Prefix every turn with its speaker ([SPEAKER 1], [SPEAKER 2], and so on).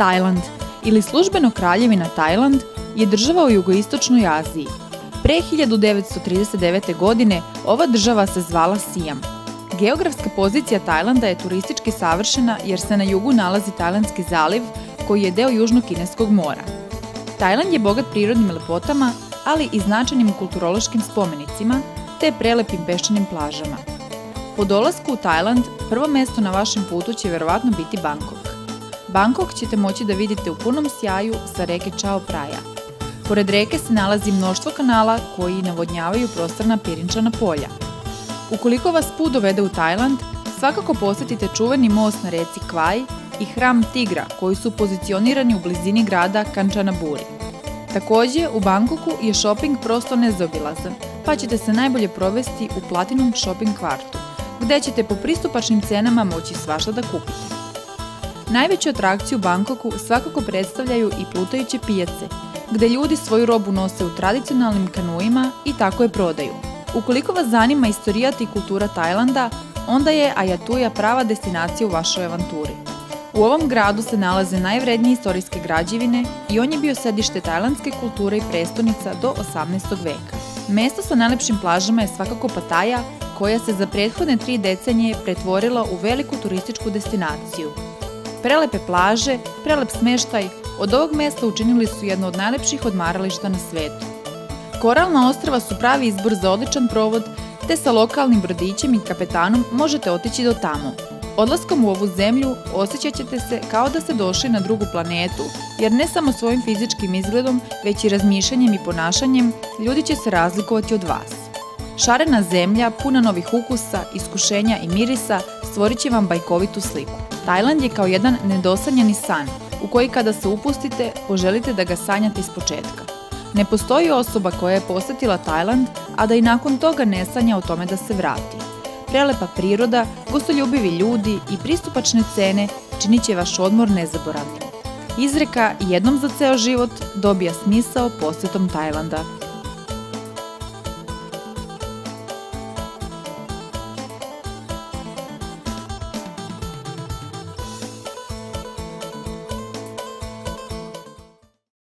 [SPEAKER 1] Tajland, ili službeno Kraljevina Tajland, je država u jugoistočnoj Aziji. Pre 1939. godine ova država se zvala Sijam. Geografska pozicija Tajlanda je turistički savršena jer se na jugu nalazi Tajlandski zaliv, koji je deo Južnog kineskog mora. Tajland je bogat prirodnim lepotama, ali i značajnim kulturološkim spomenicima, te prelepim peščanim plažama. Po dolasku u Tajland, prvo mesto na vašem putu će verovatno biti Bangkok. Bangkok ćete moći da vidite u punom sjaju sa reke Chao Phraya. Pored reke se nalazi mnoštvo kanala koji navodnjavaju prostorna pirinčana polja. Ukoliko vas put dovede u Tajland, svakako posetite čuveni most na reci Kwai i hram Tigra, koji su pozicionirani u blizini grada Kanchanaburi. Takođe, u Bangkoku je shopping prosto nezaobilazan, pa ćete se najbolje provesti u Platinum shopping kvartu, gde ćete po pristupačnim cenama moći svašta da kupite. Najveću atrakciju u Bangkoku svakako predstavljaju i plutajuće pijace, gde ljudi svoju robu nose u tradicionalnim kanuima i tako je prodaju. Ukoliko vas zanima istorijat i kultura Tajlanda, onda je Ayutthaya prava destinacija u vašoj avanturi. U ovom gradu se nalaze najvrednije istorijske građevine i on je bio sedište tajlandske kulture i prestonica do 18. veka. Mesto sa najlepšim plažama je svakako Pattaya, koja se za prethodne 3 decenije pretvorila u veliku turističku destinaciju. Prelepe plaže, prelep smeštaj, od ovog mesta učinili su jedno od najlepših odmarališta na svetu. Koralna ostrva su pravi izbor za odličan provod, te sa lokalnim brodićem i kapetanom možete otići do tamo. Odlaskom u ovu zemlju osjećat ćete se kao da ste došli na drugu planetu, jer ne samo svojim fizičkim izgledom, već i razmišljanjem i ponašanjem, ljudi će se razlikovati od vas. Šarena zemlja, puna novih ukusa, iskušenja i mirisa, stvorit će vam bajkovitu sliku. Tajland je kao jedan nedosanjani san, u koji kada se upustite, poželite da ga sanjate iz početka. Ne postoji osoba koja je posetila Tajland, a da i nakon toga ne sanja o tome da se vrati. Prelepa priroda, gostoljubivi ljudi i pristupačne cene činit će vaš odmor nezaboravnim. Izreka "jednom za ceo život" dobija smisao posetom Tajlanda.